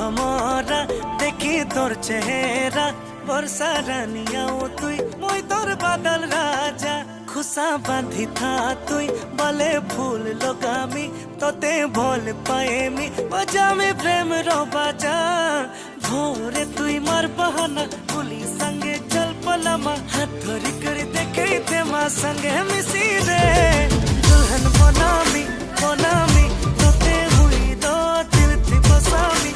ভমরা দেখি তোর চেহারা বর্ষা রানিয়াও তুই মই তোর বাদল রাজা খুশা বাঁধি থা তুই বলে ফুল লোগামি তোতে ভোল পায়েমি বজামি প্রেম रो बाजा भोरे तुई मार बहाना पुलिस संगे चल पलामा हाथ धरी कर देखे थे माँ संगे मिसी रे दुल्हन बनामी तोते हुई दो दिल थी बसामी